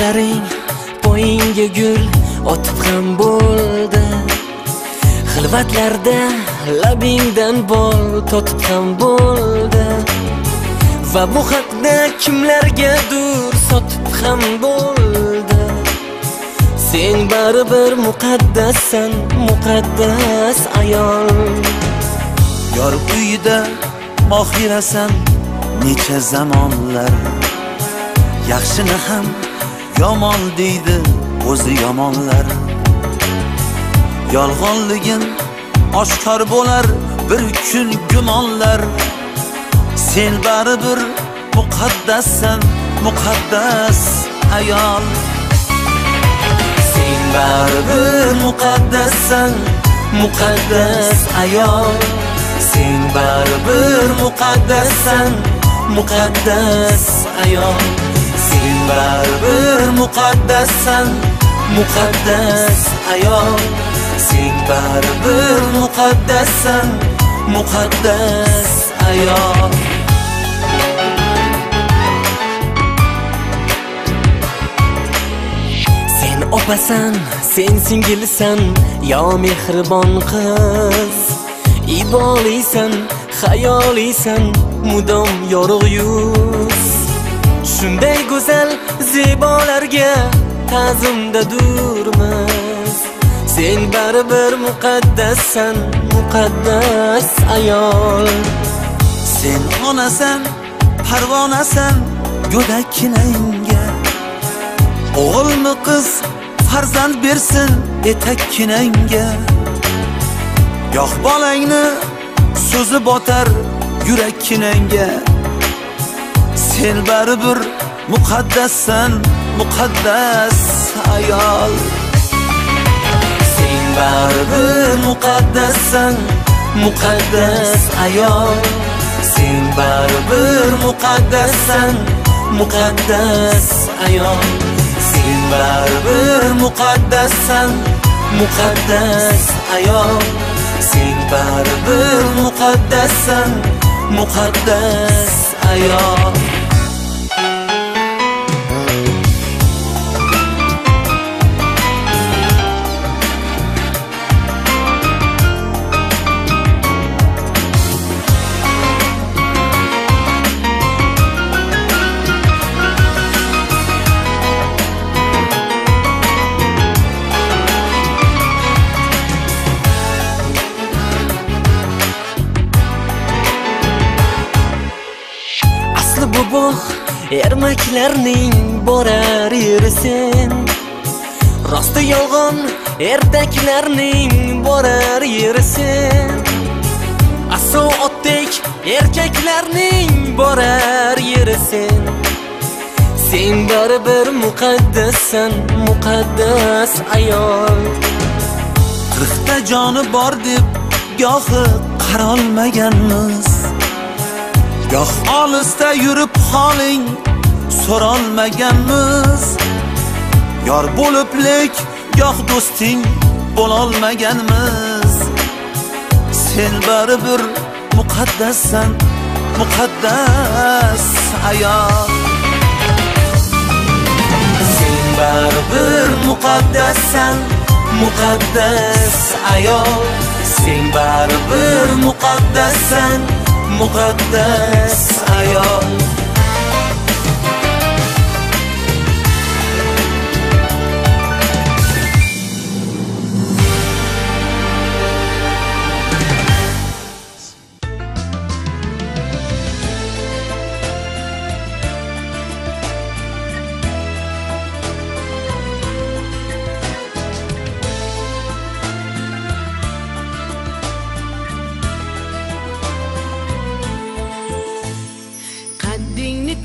qo'llaring poyingga gul otib ham bo'ldi. Xilvatlarda labingdan bol totib ham bo'ldi. Va bu haqda kimlargadir sotib ham bo'ldi. Sen baribir muqaddassan, muqaddas ayol. Yor uyida mohirasan necha zamonlar. Yaxshini ham yomon deydi o'zi yomonlar. Yolg'onligin oshkor bo'lar bir kun gumonlar. Sen baribir muqaddassan, muqaddas ayol. Sen baribir muqaddassan, muqaddas ayol. Sen baribir muqaddassan, muqaddas ayol. Sen baribir muqaddassan, muqaddas ayol. Sen baribir muqaddassan, muqaddas ayol. Sen opasan, sen singilsan, yo mehribon qiz. Ibolisan, xayolisan, mudom yorug' yuz. Shunday go'zal zebolarga ta'zimda durmiz. Sen baribir muqaddassan, muqaddas ayol. Sen onasan, parvonasan, go'dakkinangga. O'g'ilmi qiz farzand bersin etakkinangga. Yo'q bolangni so'zi botar yurakkinangga. Sen baribir muqaddassan, muqaddas ayol. Sen baribir muqaddassan, muqaddas ayol. Sen baribir muqaddassan, muqaddas ayol. Sen baribir muqaddassan, muqaddas ayol. Sen baribir muqaddassan, muqaddas ayol. Bu bog' ermaklarning borar yerisin. Rosti yolg'on ertaklarning borar yerisin. Aso otdek erkaklarning borar yerisin. Sen baribir muqaddassan, muqaddas ayol. Qirqta joni bor deb gohi qarolmaganmiz. Goh olisda yurib holing so'rolmaganmiz. Yor bo'liblik, goh do'sting bo'lolmaganmiz. Sen baribir muqaddassan, muqaddas ayol. Sen baribir muqaddassan, muqaddas ayol. Sen baribir muqaddassan, muqaddas ayol.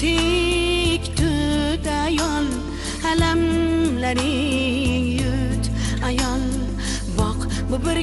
Tik tut ayol, alamlaring yut ayol. Boq bu bir